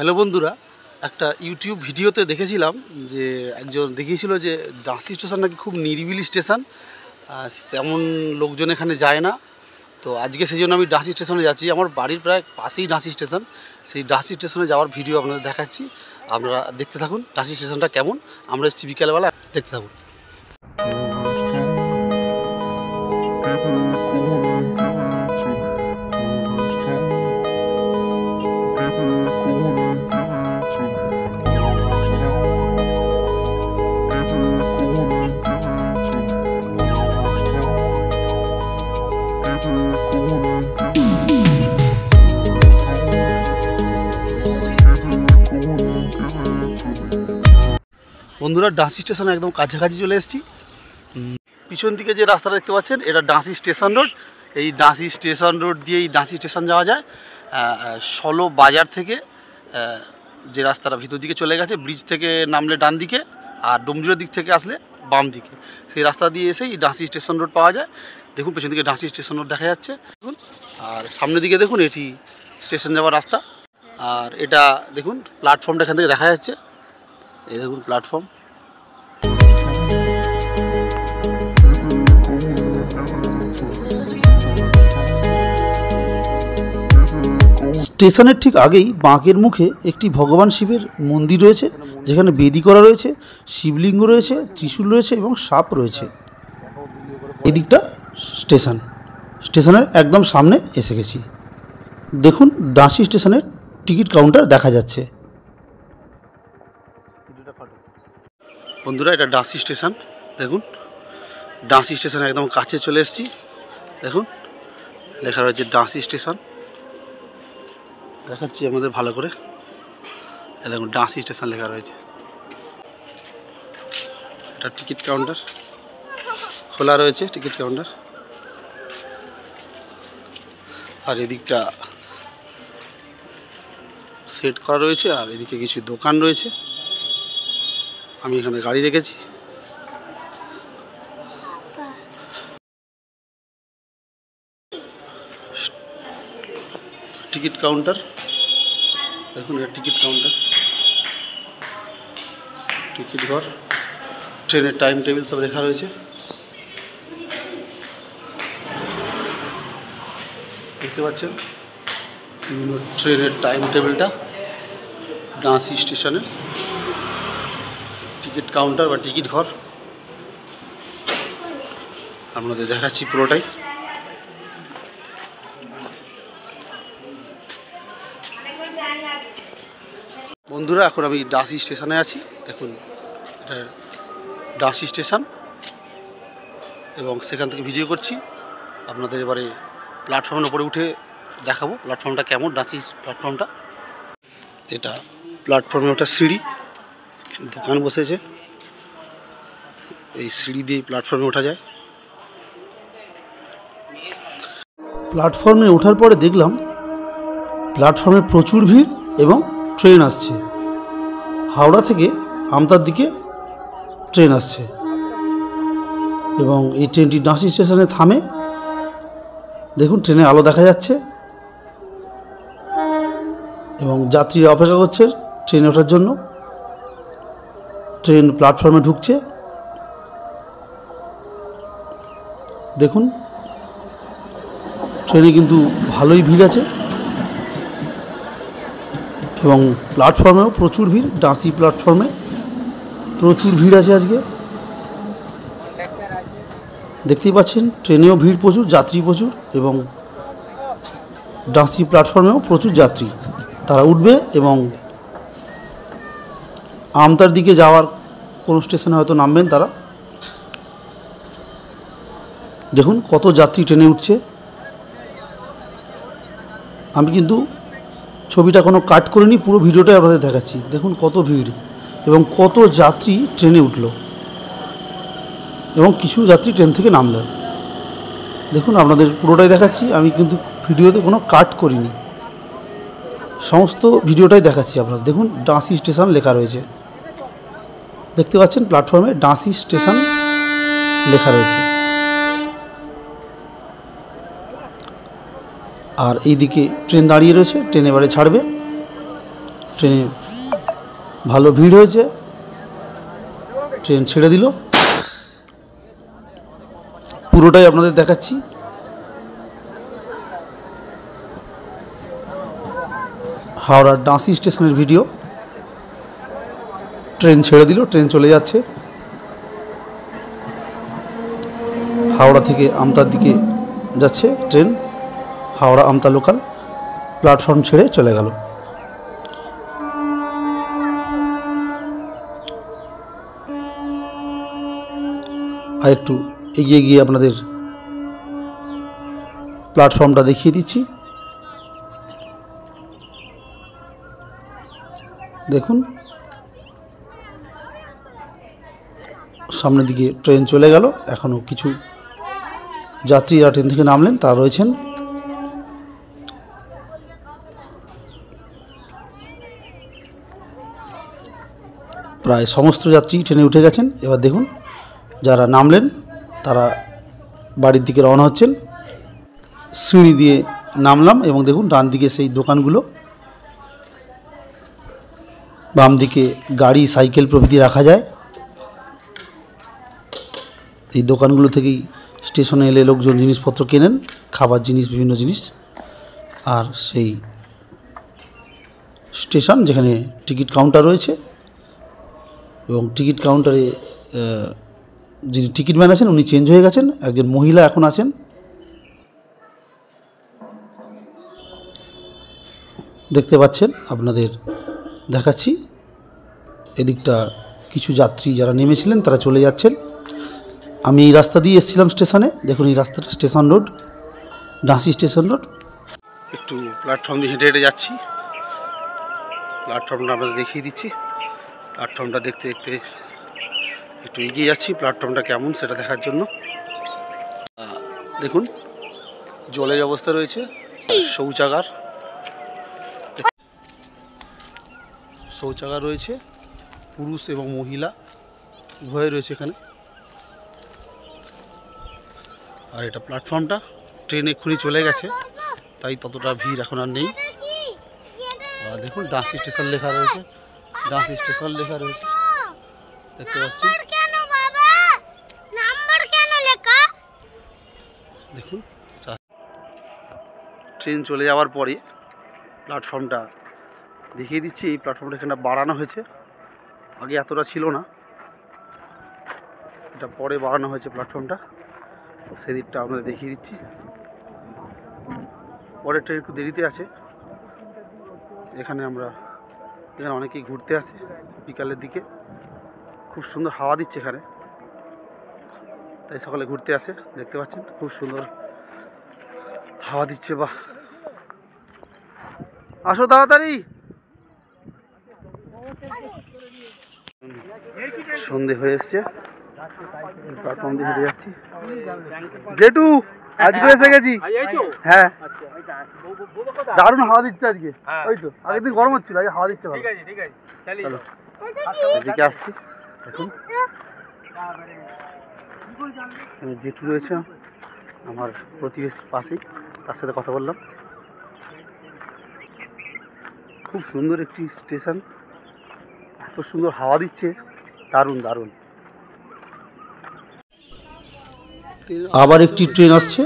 Hello বন্ধুরা, একটা YouTube ভিডিওতে দেখেছিলাম যে একজন দেখিয়েছিল যে ডাঁসি স্টেশন নাকি খুব নিরিবিলি স্টেশন, তেমন লোকজন এখানে যায় না। তো আজকে সেই জন্য আমি ডাঁসি স্টেশনে যাচ্ছি। আমার বাড়ির প্রায় পাশেই ডাঁসি স্টেশন। সেই ডাঁসি স্টেশনে যাওয়ার ভিডিও আপনাদের দেখাচ্ছি, আপনারা দেখতে থাকুন ডাঁসি স্টেশনটা কেমন। আমরা এসেছি বিকেলবেলা, দেখতে থাকুন। বন্ধুরা, ডাঁসি স্টেশনে একদম কাছাকাছি চলে এসেছি। পিছন দিকে যে রাস্তাটা দেখতে পাচ্ছেন, এটা ডাঁসি স্টেশন রোড। এই ডাঁসি স্টেশন রোড দিয়েই ডাঁসি স্টেশন যাওয়া যায়। ষোলো বাজার থেকে যে রাস্তাটা ভিতর দিকে চলে গেছে, ব্রিজ থেকে নামলে ডান দিকে, আর ডোমজুরের দিক থেকে আসলে বাম দিকে, সেই রাস্তা দিয়ে এসেই ডাঁসি স্টেশন রোড পাওয়া যায়। দেখুন পেছন দিকে ডাঁসি স্টেশন রোড দেখা যাচ্ছে দেখুন, আর সামনের দিকে দেখুন এটি স্টেশন যাওয়ার রাস্তা। আর এটা দেখুন প্ল্যাটফর্মটা এখান থেকে দেখা যাচ্ছে, এই দেখুন প্ল্যাটফর্ম। স্টেশনের ঠিক আগেই বাঁকের মুখে একটি ভগবান শিবের মন্দির রয়েছে, যেখানে বেদি করা রয়েছে, শিবলিঙ্গ রয়েছে, ত্রিশূল রয়েছে এবং সাপ রয়েছে। এদিকটা স্টেশনের একদম সামনে এসে গেছি। দেখুন ডাঁসি স্টেশনের টিকিট কাউন্টার দেখা যাচ্ছে। বন্ধুরা, এটা ডাঁসি স্টেশন। দেখুন ডাঁসি স্টেশন একদম কাছে চলে এসেছি। দেখুন লেখা রয়েছে ডাঁসি স্টেশন, দেখাচ্ছি আমাদের ভালো করে। দেখুন ডাঁসি স্টেশন লেখা রয়েছে। এটা টিকিট কাউন্টার, খোলা রয়েছে টিকিট কাউন্টার। আর এদিকটা সেট করা রয়েছে, আর এদিকে কিছু দোকান রয়েছে। আমি এখানে গাড়ি রেখেছি। টিকিট কাউন্টার দেখুন, এটা টিকিট কাউন্টার, টিকিট ঘর, ট্রেনের টাইম টেবিল সব লেখা রয়েছে। দেখতে পাচ্ছেন বিভিন্ন ট্রেনের টাইম টেবিলটা। ডাঁসি স্টেশনের টিকিট কাউন্টার বা টিকিট ঘর আপনাদের দেখাচ্ছি পুরোটাই। বন্ধুরা, এখন আমি ডাঁসি স্টেশনে আছি। দেখুন এটা ডাঁসি স্টেশন, এবং সেখান থেকে ভিডিও করছি। আপনাদের এবারে প্ল্যাটফর্মের উপরে উঠে দেখাবো প্ল্যাটফর্মটা কেমন, ডাঁসি প্ল্যাটফর্মটা। এটা প্ল্যাটফর্মে ওটা সিঁড়ি, দোকান বসেছে, এই সিঁড়ি দিয়ে প্ল্যাটফর্মে ওঠা যায়। প্ল্যাটফর্মে ওঠার পরে দেখলাম প্ল্যাটফর্মে প্রচুর ভিড় এবং ট্রেন আসছে। হাওড়া থেকে আমতার দিকে ট্রেন আসছে, এবং এই ট্রেনটি ডাঁসি স্টেশনে থামে। দেখুন ট্রেনে আলো দেখা যাচ্ছে, এবং যাত্রীরা অপেক্ষা করছে ট্রেনে ওঠার জন্য। ট্রেন প্ল্যাটফর্মে ঢুকছে। দেখুন ট্রেনে কিন্তু ভালোই ভিড় আছে, এবং প্ল্যাটফর্মেও প্রচুর ভিড়। ডাঁসি প্ল্যাটফর্মে প্রচুর ভিড় আছে আজকে, দেখতেই পাচ্ছেন। ট্রেনেও ভিড় প্রচুর, যাত্রী প্রচুর, এবং ডাঁসি প্ল্যাটফর্মেও প্রচুর যাত্রী। তারা উঠবে এবং আমতার দিকে যাওয়ার কোনো স্টেশনে হয়তো নামবেন তারা। দেখুন কত যাত্রী ট্রেনে উঠছে। আমি কিন্তু ছবিটা কোনো কাট করিনি, পুরো ভিডিওটাই আপনাদের দেখাচ্ছি। দেখুন কত ভিড় এবং কত যাত্রী ট্রেনে উঠল, এবং কিছু যাত্রী ট্রেন থেকে নামল। দেখুন আপনাদের পুরোটাই দেখাচ্ছি, আমি কিন্তু ভিডিওতে কোনো কাট করিনি, সমস্ত ভিডিওটাই দেখাচ্ছি আপনাদের। দেখুন ডাঁসি স্টেশন লেখা রয়েছে, দেখতে পাচ্ছেন প্ল্যাটফর্মে ডাঁসি স্টেশন লেখা রয়েছে। আর এইদিকে ট্রেন দাঁড়িয়ে রয়েছে, ট্রেন এবারে ছাড়বে। ট্রেনে ভালো ভিড় হয়েছে, ট্রেন ছেড়ে দিল। পুরোটাই আপনাদের দেখাচ্ছি। হাওড়ার ডাঁসি স্টেশনের ভিডিও। ট্রেন ছেড়ে দিল, ট্রেন চলে যাচ্ছে। হাওড়া থেকে আমতার দিকে যাচ্ছে ট্রেন, হাওড়া আমতা লোকাল। প্ল্যাটফর্ম ছেড়ে চলে গেল। আর একটু এগিয়ে গিয়ে আপনাদের প্ল্যাটফর্মটা দেখিয়ে দিচ্ছি। দেখুন সামনের দিকে ট্রেন চলে গেল। এখনও কিছু যাত্রীরা ট্রেন থেকে নামলেন, তারা রয়েছেন। প্রায় সমস্ত যাত্রী ট্রেনে উঠে গেছেন। এবার দেখুন যারা নামলেন তারা বাড়ির দিকে রওনা হচ্ছেন। সিঁড়ি দিয়ে নামলাম এবং দেখুন ডান দিকে সেই দোকানগুলো, বাম দিকে গাড়ি সাইকেল প্রভৃতি রাখা যায়। এই দোকানগুলো থেকেই স্টেশনে এলে লোকজন জিনিসপত্র কেনেন, খাবার জিনিস, বিভিন্ন জিনিস। আর সেই স্টেশন যেখানে টিকিট কাউন্টার রয়েছে এবং টিকিট কাউন্টারে যিনি টিকিট ম্যান আছেন উনি চেঞ্জ হয়ে গেছেন, একজন মহিলা এখন আছেন। দেখতে পাচ্ছেন, আপনাদের দেখাচ্ছি। এদিকটা কিছু যাত্রী যারা নেমেছিলেন তারা চলে যাচ্ছেন। আমি এই রাস্তা দিয়ে এসেছিলাম স্টেশনে। দেখুন এই রাস্তাটা স্টেশন রোড, ডাঁসি স্টেশন রোড। একটু প্ল্যাটফর্ম দিয়ে হেঁটে হেঁটে যাচ্ছি। প্ল্যাটফর্মটা আপনাদের দেখিয়ে দিচ্ছি। প্ল্যাটফর্মটা দেখতে দেখতে একটু এগিয়ে যাচ্ছি প্ল্যাটফর্মটা কেমন সেটা দেখার জন্য। দেখুন জলের ব্যবস্থা রয়েছে, শৌচাগার রয়েছে, পুরুষ এবং মহিলা উভয় রয়েছে এখানে। আর এটা প্ল্যাটফর্মটা, ট্রেন এক্ষুনি চলে গেছে তাই ততটা ভিড় এখন আর নেই। আর দেখুন ডাঁসি স্টেশন লেখা রয়েছে, ডাঁসি স্টেশন লেখা রয়েছে দেখতে পাচ্ছেন। দেখুন ট্রেন চলে যাওয়ার পরে প্ল্যাটফর্মটা দেখিয়ে দিচ্ছি। এই প্ল্যাটফর্মটা এখানে বাড়ানো হয়েছে, আগে এতটা ছিল না, এটা পরে বাড়ানো হয়েছে প্ল্যাটফর্মটা। সেদিকটা আপনাদের দেখিয়ে দিচ্ছি। পরের ট্রেন একটু দেরিতে আছে। এখানে অনেকেই ঘুরতে আসে বিকালের দিকে, খুব সুন্দর হাওয়া দিচ্ছে এখানে, তাই সকালে ঘুরতে আসে। দেখতে পাচ্ছেন খুব সুন্দর হাওয়া দিচ্ছে। বাহ, আসো তাড়াতাড়ি। সন্ধে হয়ে এসছে, প্ল্যাটফর্ম দিয়ে হেঁটে যাচ্ছি। জেঠু আজকে এসে গেছি। হ্যাঁ দারুণ হাওয়া দিচ্ছে আজকে। ওই তো আগের দিন গরম হচ্ছিল, আজকে হাওয়া দিচ্ছে। চলো এদিকে আসছি। দেখুন জেঠু রয়েছে আমার প্রতিবেশী পাশেই, তার সাথে কথা বললাম। খুব সুন্দর একটি স্টেশন, এত সুন্দর হাওয়া দিচ্ছে, দারুণ দারুণ। আবার একটি ট্রেন আসছে,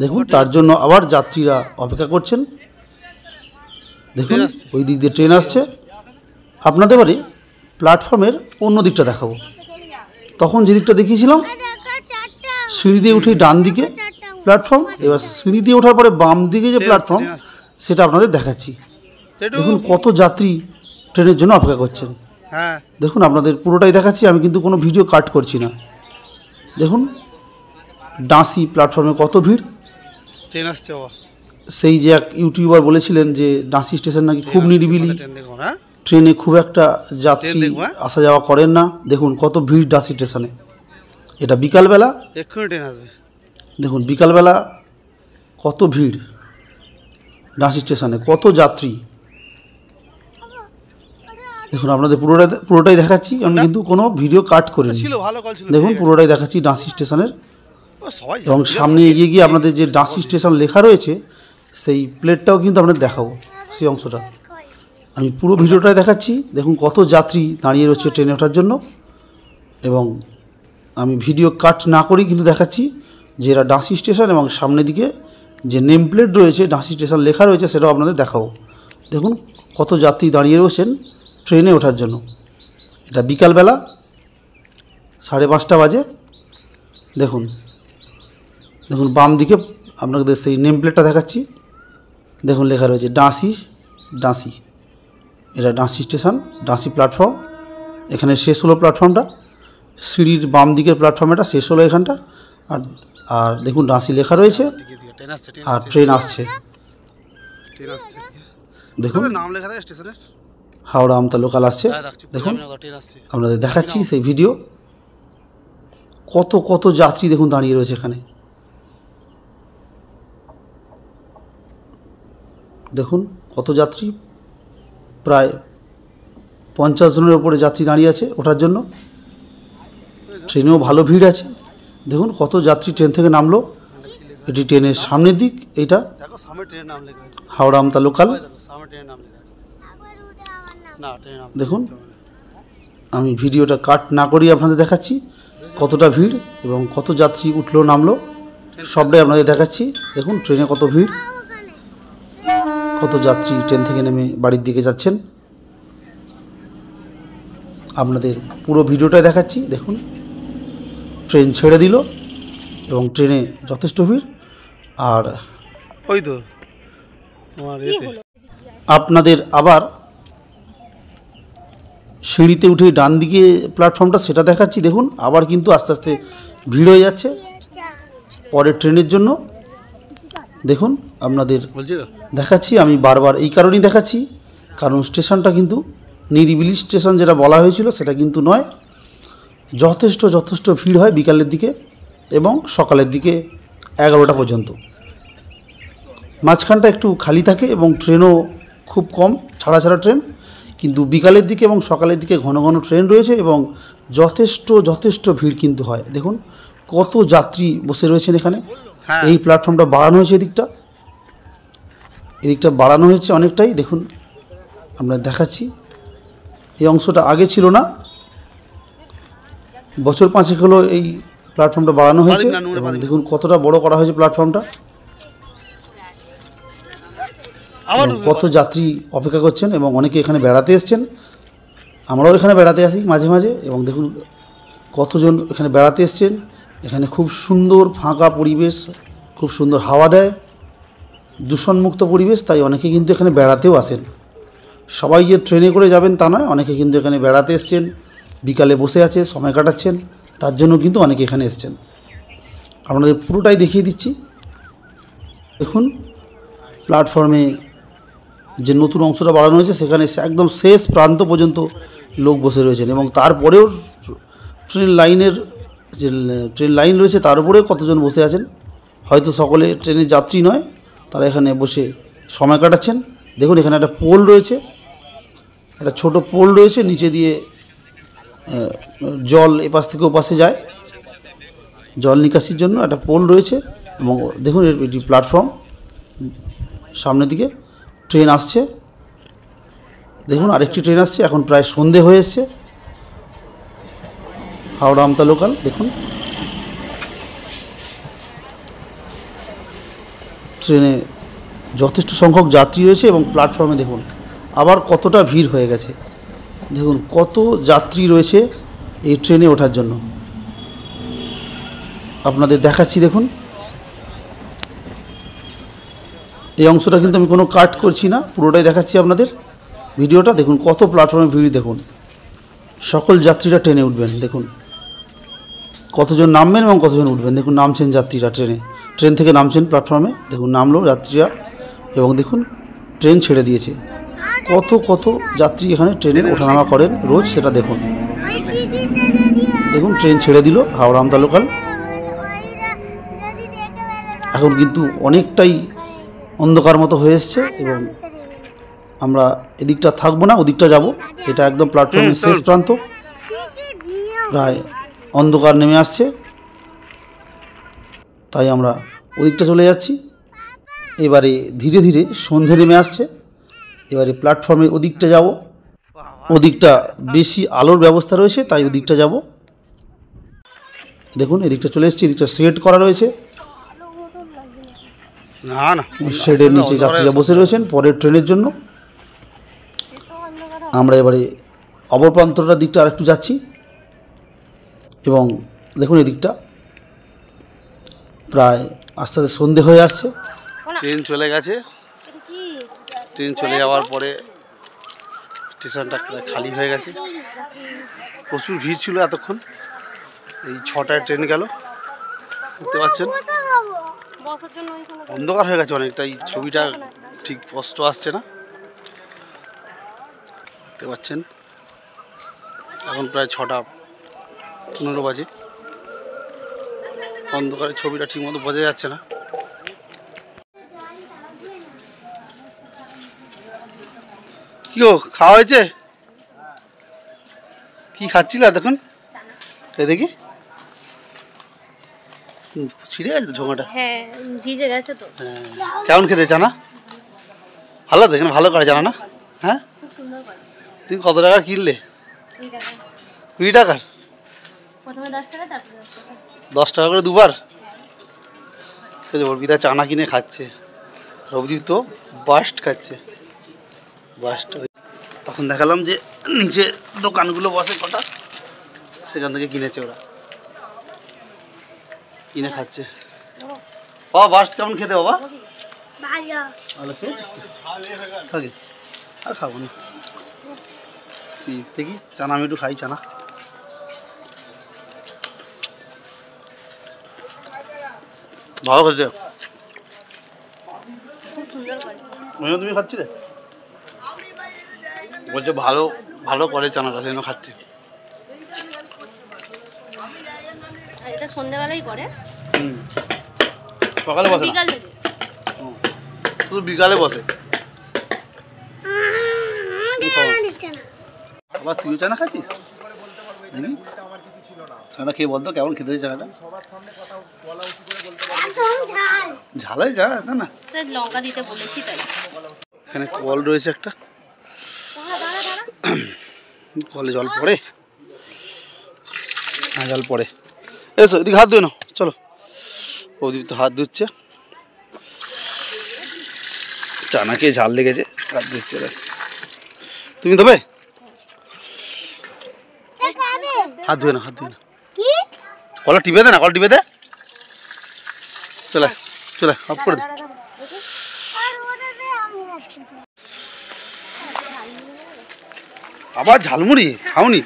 দেখুন তার জন্য আবার যাত্রীরা অপেক্ষা করছেন। দেখুন ওই দিক দিয়ে ট্রেন আসছে। আপনাদের এবারে প্ল্যাটফর্মের অন্য দিকটা দেখাবো। তখন যে দিকটা দেখিয়েছিলাম সিঁড়ি দিয়ে উঠে ডান দিকে প্ল্যাটফর্ম, এবার সিঁড়ি দিয়ে ওঠার পরে বাম দিকে যে প্ল্যাটফর্ম সেটা আপনাদের দেখাচ্ছি। দেখুন কত যাত্রী ট্রেনের জন্য অপেক্ষা করছেন। দেখুন আপনাদের পুরোটাই দেখাচ্ছি, আমি কিন্তু কোনো ভিডিও কাট করছি না। দেখুন ডাঁসি প্ল্যাটফর্মে কত ভিড়। ট্রেন আসছে, সেই যে এক ইউটিউবার বলেছিলেন যে ডাঁসি স্টেশন নাকি খুব নিরিবিলি, ট্রেনে খুব একটা যাত্রী আসা যাওয়া করেন না। দেখুন কত ভিড় ডাঁসি স্টেশনে। এটা বিকালবেলা, এক্ষুনি ট্রেন আসবে। দেখুন বিকালবেলা কত ভিড় ডাঁসি স্টেশনে, কত যাত্রী। দেখুন আপনাদের পুরোটাই দেখাচ্ছি, আমি কিন্তু কোনো ভিডিও কাট করিনি। দেখুন পুরোটাই দেখাচ্ছি ডাঁসি স্টেশনের। এবং সামনে এগিয়ে গিয়ে আপনাদের যে ডাঁসি স্টেশন লেখা রয়েছে সেই প্লেটটাও কিন্তু আপনাদের দেখাবো, সেই অংশটা। আমি পুরো ভিডিওটাই দেখাচ্ছি। দেখুন কত যাত্রী দাঁড়িয়ে রয়েছে ট্রেনে ওঠার জন্য, এবং আমি ভিডিও কাট না করেই কিন্তু দেখাচ্ছি যে এরা ডাঁসি স্টেশন, এবং সামনের দিকে যে নেম প্লেট রয়েছে ডাঁসি স্টেশন লেখা রয়েছে সেটাও আপনাদের দেখাবো। দেখুন কত যাত্রী দাঁড়িয়ে রয়েছেন ট্রেনে ওঠার জন্য। এটা বিকালবেলা 5:30 বাজে। দেখুন দেখুন বাম দিকে আপনাদের সেই নেম প্লেটটা দেখাচ্ছি। দেখুন লেখা রয়েছে ডাঁসি। এটা ডাঁসি স্টেশন, ডাঁসি প্ল্যাটফর্ম। এখানে শেষ হলো প্ল্যাটফর্মটা, সিঁড়ির বাম দিকের প্ল্যাটফর্ম এটা শেষ হলো এখানটা। আর দেখুন ডাঁসি লেখা রয়েছে, আর ট্রেন আসছে। দেখুন নাম লেখা থাকে স্টেশনের, হাওড়া আমতা লোকাল আসছে। দেখুন আপনাদের দেখাচ্ছি সেই ভিডিও। কত কত যাত্রী দেখুন দাঁড়িয়ে রয়েছে এখানে। দেখুন কত যাত্রী, প্রায় 50 জনের ওপরে যাত্রী দাঁড়িয়ে আছে ওঠার জন্য। ট্রেনেও ভালো ভিড় আছে। দেখুন কত যাত্রী ট্রেন থেকে নামলো। এটি ট্রেনের সামনের দিক, এইটা হাওড়া আমতা লোকাল। দেখুন আমি ভিডিওটা কাট না করেই আপনাদের দেখাচ্ছি কতটা ভিড় এবং কত যাত্রী উঠলো নামলো সবটাই আপনাদের দেখাচ্ছি। দেখুন ট্রেনে কত ভিড়, কত যাত্রী ট্রেন থেকে নেমে বাড়ির দিকে যাচ্ছেন। আপনাদের পুরো ভিডিওটাই দেখাচ্ছি। দেখুন ট্রেন ছেড়ে দিল এবং ট্রেনে যথেষ্ট ভিড়। আর ওই তো আপনাদের আবার সিঁড়িতে উঠে ডান দিকে প্ল্যাটফর্মটা সেটা দেখাচ্ছি। দেখুন আবার কিন্তু আস্তে আস্তে ভিড় হয়ে যাচ্ছে পরের ট্রেনের জন্য। দেখুন আপনাদের দেখাচ্ছি, আমি বারবার এই কারণেই দেখাচ্ছি কারণ স্টেশনটা কিন্তু নিরিবিলি স্টেশন যেটা বলা হয়েছিল সেটা কিন্তু নয়। যথেষ্ট ভিড় হয় বিকালের দিকে এবং সকালের দিকে 11টা পর্যন্ত। মাঝখানটা একটু খালি থাকে এবং ট্রেনও খুব কম, ছাড়া ট্রেন, কিন্তু বিকালের দিকে এবং সকালের দিকে ঘন ঘন ট্রেন রয়েছে এবং যথেষ্ট ভিড় কিন্তু হয়। দেখুন কত যাত্রী বসে রয়েছেন এখানে। এই প্ল্যাটফর্মটা বাড়ানো হয়েছে, এদিকটা বাড়ানো হয়েছে অনেকটাই। দেখুন আমরা দেখাচ্ছি, এই অংশটা আগে ছিল না, বছর 5 হলো এই প্ল্যাটফর্মটা বাড়ানো হয়েছে এবং দেখুন কতটা বড় করা হয়েছে প্ল্যাটফর্মটা। কত যাত্রী অপেক্ষা করছেন এবং অনেকে এখানে বেড়াতে এসছেন। আমরাও এখানে বেড়াতে আসি মাঝে মাঝে এবং দেখুন কতজন এখানে বেড়াতে এসছেন। এখানে খুব সুন্দর ফাঁকা পরিবেশ, খুব সুন্দর হাওয়া দেয়, দূষণমুক্ত পরিবেশ, তাই অনেকে কিন্তু এখানে বেড়াতেও আসেন। সবাই যে ট্রেনে করে যাবেন তা নয়, অনেকে কিন্তু এখানে বেড়াতে এসছেন, বিকালে বসে আছে সময় কাটাচ্ছেন, তার জন্য কিন্তু অনেকে এখানে এসছেন। আপনাদের পুরোটাই দেখিয়ে দিচ্ছি। দেখুন প্ল্যাটফর্মে যে নতুন অংশটা বাড়ানো হয়েছে সেখানে একদম শেষ প্রান্ত পর্যন্ত লোক বসে রয়েছেন এবং তারপরেও ট্রেন লাইন রয়েছে তার উপরেও কতজন বসে আছেন। হয়তো সকলে ট্রেনের যাত্রী নয়, তারা এখানে বসে সময় কাটাচ্ছেন। দেখুন এখানে একটা পোল রয়েছে, একটা ছোট পোল রয়েছে, নিচে দিয়ে জল এপাশ থেকে ওপাশে যায়, জল নিকাশির জন্য একটা পোল রয়েছে। এবং দেখুন এটি প্ল্যাটফর্ম, সামনের দিকে ট্রেন আসছে। দেখুন আরেকটি ট্রেন আসছে, এখন প্রায় সন্ধে হয়ে এসছে, হাওড়া আমতা লোকাল। দেখুন ট্রেনে যথেষ্ট সংখ্যক যাত্রী রয়েছে এবং প্ল্যাটফর্মে দেখুন আবার কতটা ভিড় হয়ে গেছে। দেখুন কত যাত্রী রয়েছে এই ট্রেনে ওঠার জন্য, আপনাদের দেখাচ্ছি। দেখুন এই অংশটা কিন্তু আমি কোনো কাট করছি না, পুরোটাই দেখাচ্ছি আপনাদের ভিডিওটা। দেখুন কত প্ল্যাটফর্মে ভিড়, দেখুন সকল যাত্রীরা ট্রেনে উঠবেন। দেখুন কতজন নামবেন এবং কতজন উঠবেন। দেখুন নামছেন যাত্রীরা, ট্রেন থেকে নামছেন প্ল্যাটফর্মে। দেখুন নামলো যাত্রীরা এবং দেখুন ট্রেন ছেড়ে দিয়েছে। কত যাত্রী এখানে ট্রেনে ওঠানামা করেন রোজ, সেটা দেখুন। দেখুন ট্রেন ছেড়ে দিল হাওড়া আমতা লোকাল। এখন কিন্তু অনেকটাই অন্ধকার মতো হয়ে এসছে এবং আমরা এদিকটা থাকবো না, ওদিকটা যাব। এটা একদম প্ল্যাটফর্মের শেষ প্রান্ত, প্রায় অন্ধকার নেমে আসছে, তাই আমরা ওদিকটা চলে যাচ্ছি। এবারে ধীরে ধীরে সন্ধে নেমে আসছে এবারে প্ল্যাটফর্মে ওদিকটা যাব, ওদিকটা বেশি আলোর ব্যবস্থা রয়েছে তাই ওদিকটা যাব। দেখুন এদিকটা চলে এসেছি, এদিকটা সেট করা রয়েছে, না না শেডের নিচে যাত্রীরা বসে রয়েছেন পরের ট্রেনের জন্য। আমরা এবারে অপর প্রান্তটার দিকটা আরেকটু যাচ্ছি এবং দেখুন এদিকটা প্রায় আস্তে আস্তে সন্ধে হয়ে আসছে। ট্রেন চলে গেছে, ট্রেন চলে যাওয়ার পরে স্টেশনটা খালি হয়ে গেছে, প্রচুর ভিড় ছিল এতক্ষণ। এই 6টায় ট্রেন গেল, দেখতে পাচ্ছেন অন্ধকার হয়ে গেছে অনেকটা, এই ছবিটা ঠিক স্পষ্ট আসছে না, দেখতে পাচ্ছেন এখন প্রায় 6:15 বাজে, অন্ধকারের ছবিটা ঠিক মতো বোঝা যাচ্ছে না। কি গো খাওয়া হয়েছে? কি খাচ্ছিল দেখুন, এ দেখি ছিঁড়ে গেছে তো ঝোঙাটা, হ্যাঁ ভিজে গেছে তো। হ্যাঁ কেমন খেতে জানা? ভালো দেখেন, ভালো করে জানা না? হ্যাঁ তুমি কত টাকা কিনলে? 20 টাকার? প্রথমে 10 টাকা, তারপরে 10 টাকা করে দুবার। অর্পিতা চানা কিনে খাচ্ছে, রবদীপ তো বাস্ট খাচ্ছে, বাস্ট। তখন দেখালাম যে নিচে দোকানগুলো বসে কটা, সেখান থেকে কিনেছে ওরা, কিনে খাচ্ছে। বাবা বাস্ট কেমন খেতে বাবা? ভালো খেয়েছিস খাবি? আর খাবো না ঠিক দেখি, চানা আমি একটু খাই, চানা ভালো খেতে। তুমি খাচ্ছিলে? বলছে ভালো ভালো করে চানাটা, সেই জন্য খাচ্ছি। এটা সন্ধ্যাবেলাই করে, সকালে বসে না, শুধু বিকালে বসে। আবার তুইও চানা খাচ্ছিস? দেখি চানা খেয়ে বলতো কেমন খেতে হয়েছে চানাটা। ঝাল হয়ে যা না, লঙ্কা দিতে বলেছি তাই। এখানে কল রয়েছে একটা, কলে জল পড়ে, হ্যাঁ জল পড়ে। এসো এদিকে হাত ধুয়ে নাও, চলো। ওদিকে তো হাত ধুচ্ছে, চানা খেয়ে ঝাল লেগেছে, হাত ধুচ্ছে। তুমি ধোবে? হাত ধুয়ে নাও, হাত ধুয়ে নাও। কলা টিপে দে না, কল টিপে দে, চলে চলে অফ করে দে। আবার ঝালমুড়ি খাওনি?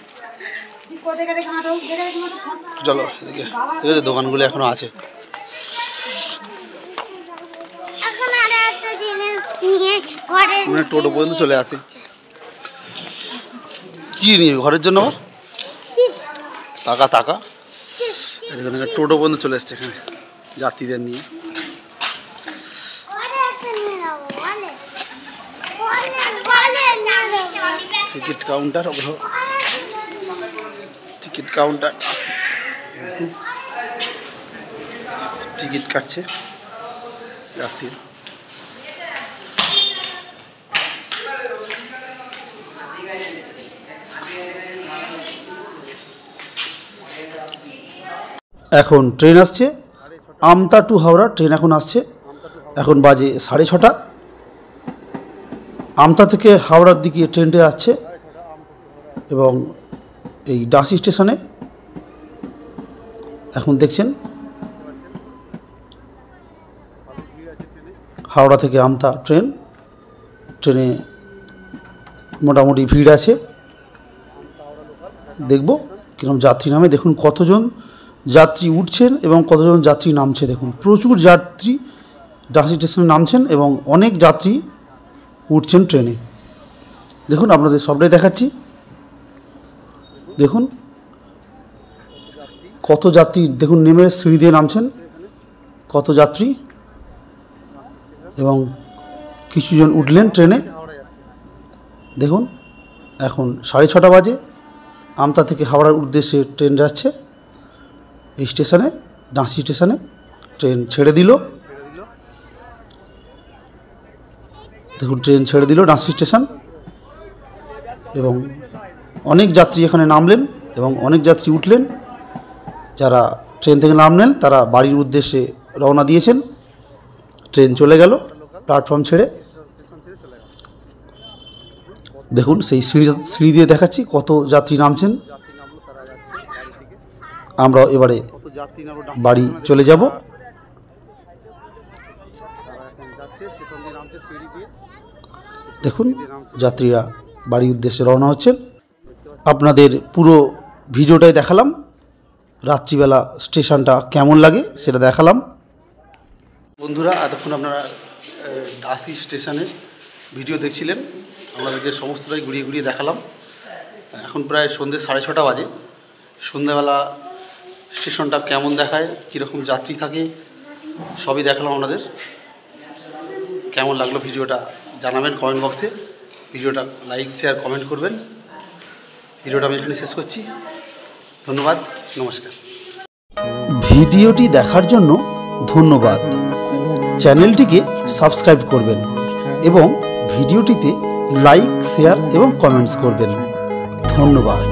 চলো এদিকে, ঠিক আছে দোকানগুলো এখনো আছে। টোটো পর্যন্ত চলে আসে, কি নিয়ে ঘরের জন্য আবার টাকা টাকা, এখানে টোটো পর্যন্ত চলে এসছে এখানে যাত্রীদের নিয়ে। Ticket counter, ticket counter ticket কাটছে যাত্রী। এখন ট্রেন আসছে, আমতা টু হাওড়া ট্রেন এখন আসছে, এখন বাজে 6:30। আমতা থেকে হাওড়ার দিকে ট্রেনটা যাচ্ছে এবং এই ডাসি স্টেশনে এখন দেখছেন হাওড়া থেকে আমতা ট্রেন, ট্রেনে মোটামুটি ভিড় আছে। দেখব কিরকম যাত্রী নামে, দেখুন কতজন যাত্রী উঠছেন এবং কতজন যাত্রী নামছে। দেখুন প্রচুর যাত্রী ডাসি স্টেশনে নামছেন এবং অনেক যাত্রী উঠছেন ট্রেনে। দেখুন আপনাদের সবটাই দেখাচ্ছি, দেখুন কত যাত্রী, দেখুন নেমে সিঁড়ি দিয়ে নামছেন কত যাত্রী, এবং কিছুজন উঠলেন ট্রেনে। দেখুন এখন 6:30 বাজে, আমতা থেকে হাওড়ার উদ্দেশ্যে ট্রেন যাচ্ছে। এই স্টেশনে, ডাসি স্টেশনে ট্রেন ছেড়ে দিল, দেখুন ট্রেন ছেড়ে দিল ডাঁসি স্টেশন এবং অনেক যাত্রী এখানে নামলেন এবং অনেক যাত্রী উঠলেন। যারা ট্রেন থেকে নামলেন তারা বাড়ির উদ্দেশ্যে রওনা দিয়েছেন। ট্রেন চলে গেল প্ল্যাটফর্ম ছেড়ে। দেখুন সেই সিঁড়ি দিয়ে দেখাচ্ছি কত যাত্রী নামছেন। আমরা এবারে বাড়ি চলে যাব। দেখুন যাত্রীরা বাড়ির উদ্দেশ্যে রওনা হচ্ছেন। আপনাদের পুরো ভিডিওটাই দেখালাম, রাত্রিবেলা স্টেশনটা কেমন লাগে সেটা দেখালাম। বন্ধুরা এতক্ষণ আপনারা ডাঁসি স্টেশনের ভিডিও দেখছিলেন, আমাদেরকে সমস্তটাই ঘুরিয়ে ঘুরিয়ে দেখালাম। এখন প্রায় সন্ধ্যে 6:30 বাজে। সন্ধ্যাবেলা স্টেশনটা কেমন দেখায়, কীরকম যাত্রী থাকে সবই দেখালাম আপনাদের। কেমন লাগলো ভিডিওটা জানাবেন কমেন্ট বক্সে। ভিডিওটা লাইক শেয়ার কমেন্ট করবেন। ভিডিওটা আমি এখানে শেষ করছি। ধন্যবাদ, নমস্কার। ভিডিওটি দেখার জন্য ধন্যবাদ। চ্যানেলটিকে সাবস্ক্রাইব করবেন এবং ভিডিওটিতে লাইক শেয়ার এবং কমেন্টস করবেন। ধন্যবাদ।